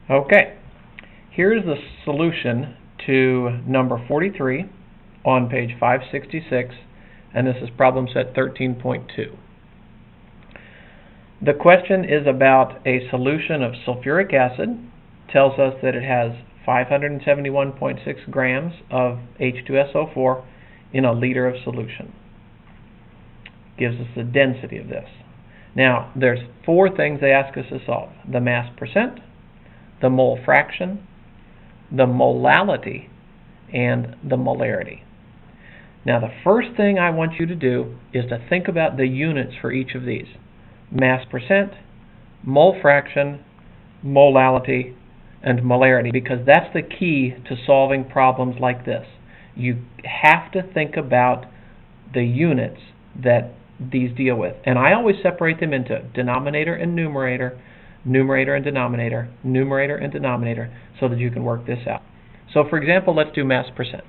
Okay, here's the solution to number 43 on page 566, and this is problem set 13.2. The question is about a solution of sulfuric acid. Tells us that it has 571.6 grams of H2SO4 in a liter of solution. Gives us the density of this. Now, there's four things they ask us to solve: the mass percent, the mole fraction, the molality, and the molarity. Now, the first thing I want you to do is to think about the units for each of these: mass percent, mole fraction, molality, and molarity, because that's the key to solving problems like this. You have to think about the units that these deal with. And I always separate them into denominator and numerator, numerator and denominator, numerator and denominator, so that you can work this out. So for example, let's do mass percent.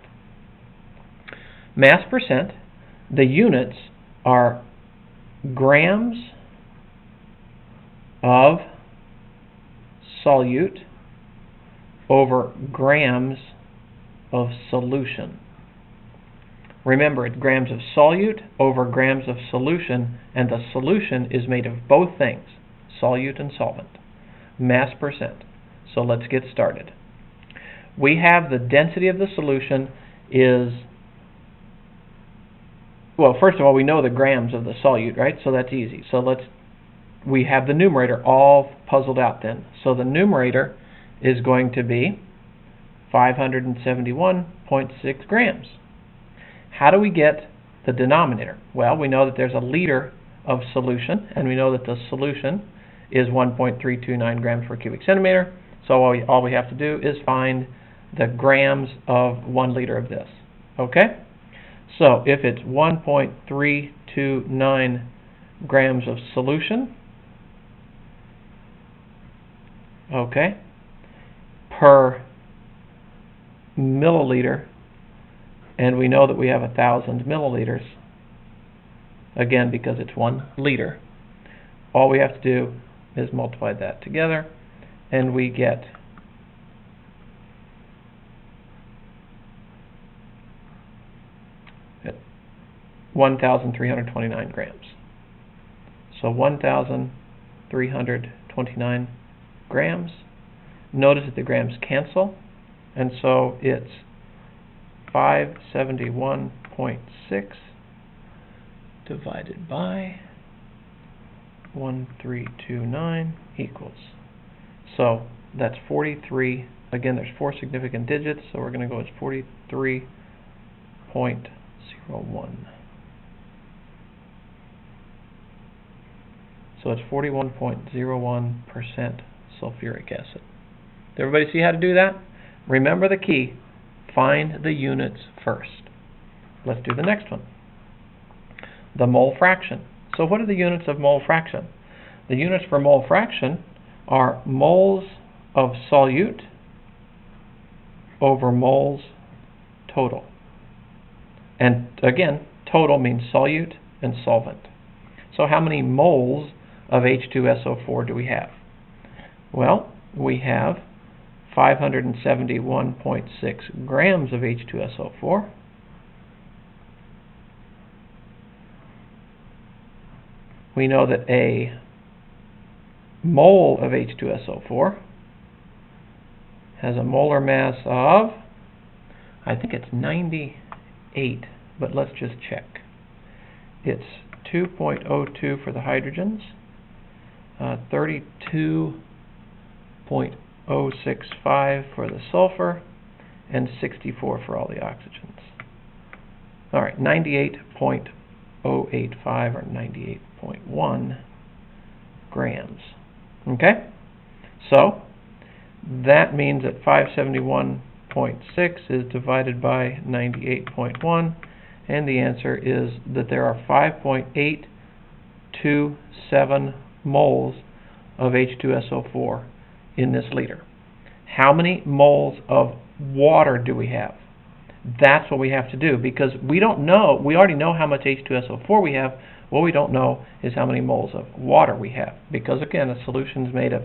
Mass percent, the units are grams of solute over grams of solution. Remember, it's grams of solute over grams of solution, and the solution is made of both things, solute and solvent. Mass percent. So let's get started. We have the density of the solution is, well, first of all, we know the grams of the solute, right? So that's easy. So we have the numerator all puzzled out then. So the numerator is going to be 571.6 grams. How do we get the denominator? Well, we know that there's a liter of solution, and we know that the solution is 1.329 grams per cubic centimeter. So all we have to do is find the grams of 1 liter of this. Okay? So if it's 1.329 grams of solution, okay, per milliliter, and we know that we have 1,000 milliliters, again because it's 1 liter. All we have to do is multiply that together, and we get 1,329 grams. So 1,329 grams. Notice that the grams cancel, and so it's 571.6 divided by 1,329 equals. So that's 43. Again, there's 4 significant digits, so we're going to go as 43.01. So it's 41.01% sulfuric acid. Did everybody see how to do that? Remember the key. Find the units first. Let's do the next one. The mole fraction. So what are the units of mole fraction? The units for mole fraction are moles of solute over moles total. And again, total means solute and solvent. So how many moles of H2SO4 do we have? Well, we have 571.6 grams of H2SO4. We know that a mole of H2SO4 has a molar mass of, I think it's 98, but let's just check. It's 2.02 for the hydrogens, 32.065 for the sulfur, and 64 for all the oxygens. All right, 98.085 or 98.1 grams. Okay? So that means that 571.6 is divided by 98.1, and the answer is that there are 5.827 moles of H2SO4 in this liter. How many moles of water do we have? That's what we have to do, because we don't know. We already know how much H2SO4 we have. What we don't know is how many moles of water we have, because again, a solution is made of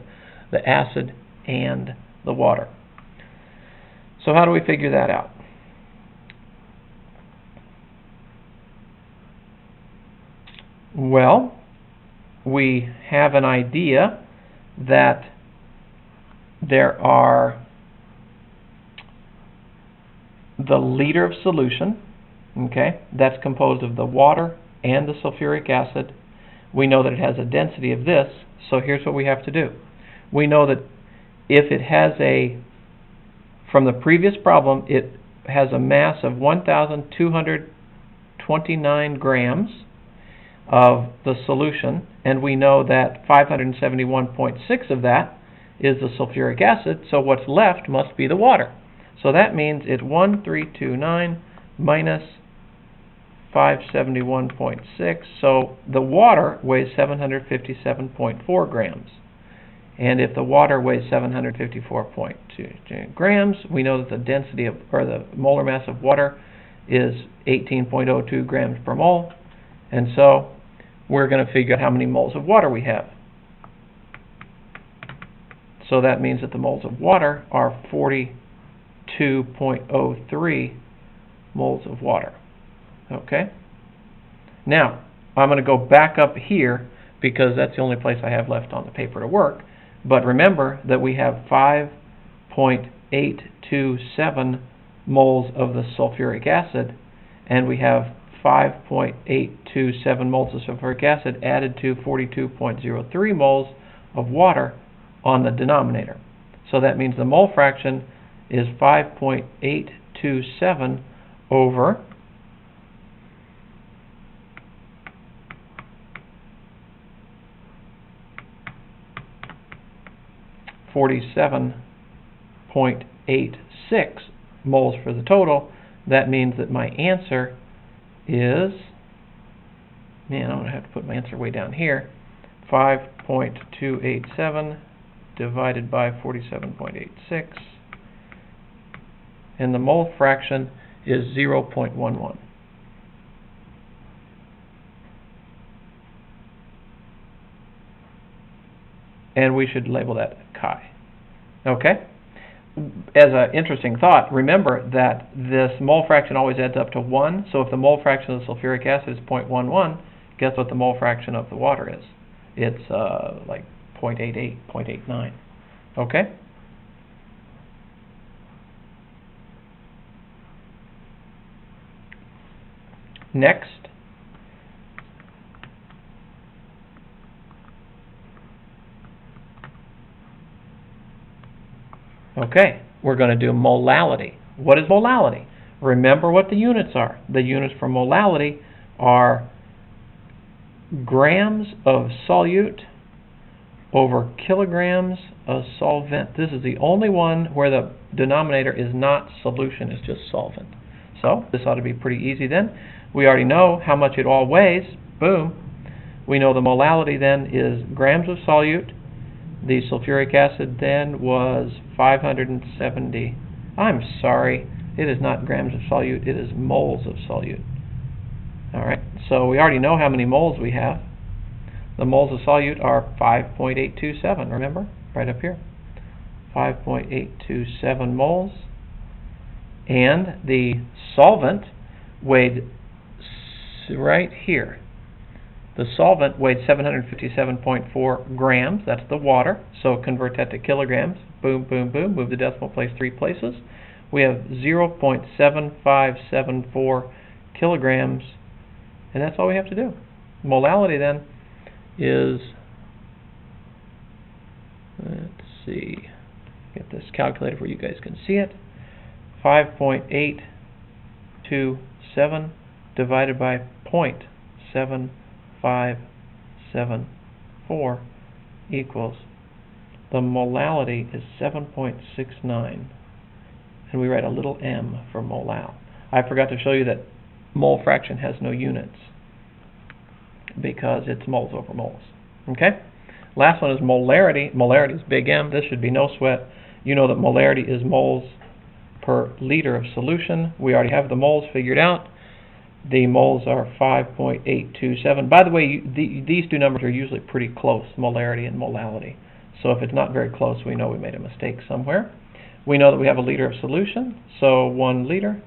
the acid and the water. So how do we figure that out? Well, we have an idea that there are the liter of solution, okay, that's composed of the water and the sulfuric acid. We know that it has a density of this, so here's what we have to do. We know that if it has from the previous problem, it has a mass of 1,229 grams of the solution, and we know that 571.6 of that is the sulfuric acid, so what's left must be the water. So that means it's 1,329 minus 571.6, so the water weighs 757.4 grams. And if the water weighs 754.2 grams, we know that the density of, or the molar mass of water is 18.02 grams per mole. And so we're going to figure out how many moles of water we have. So that means that the moles of water are 42.03 moles of water. Okay? Now, I'm going to go back up here because that's the only place I have left on the paper to work. But remember that we have 5.827 moles of the sulfuric acid, and we have 5.827 moles of sulfuric acid added to 42.03 moles of water on the denominator. So that means the mole fraction is 5.827 over 47.86 moles for the total. That means that my answer is, I'm going to have to put my answer way down here, 5.287 divided by 47.86, and the mole fraction is 0.11. And we should label that chi. Okay? As an interesting thought, remember that this mole fraction always adds up to 1. So if the mole fraction of the sulfuric acid is 0.11, guess what the mole fraction of the water is? It's like 0.88, 0.89. Okay? Next, okay, we're going to do molality. What is molality? Remember what the units are. The units for molality are grams of solute over kilograms of solvent. This is the only one where the denominator is not solution, it's just solvent. So this ought to be pretty easy then. We already know how much it all weighs. Boom. We know the molality then is grams of solute. The sulfuric acid then was 570. I'm sorry, it is not grams of solute, it is moles of solute. Alright, so we already know how many moles we have. The moles of solute are 5.827, remember? Right up here. 5.827 moles. And the solvent weighed right here. The solvent weighed 757.4 grams. That's the water. So convert that to kilograms. Boom, boom, boom. Move the decimal place 3 places. We have 0.7574 kilograms. And that's all we have to do. Molality then is, let's see, get this calculated where you guys can see it. 5.827 divided by 0.7574 equals, the molality is 7.69, and we write a little m for molal. I forgot to show you that mole fraction has no units because it's moles over moles. Okay? Last one is molarity. Molarity is big M. This should be no sweat. You know that molarity is moles per liter of solution. We already have the moles figured out. The moles are 5.827. By the way, these two numbers are usually pretty close, molarity and molality. So if it's not very close, we know we made a mistake somewhere. We know that we have a liter of solution, so 1 liter,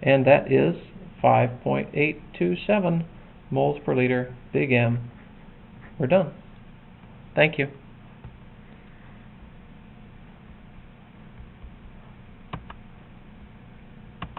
and that is 5.827 moles per liter, big M. We're done. Thank you.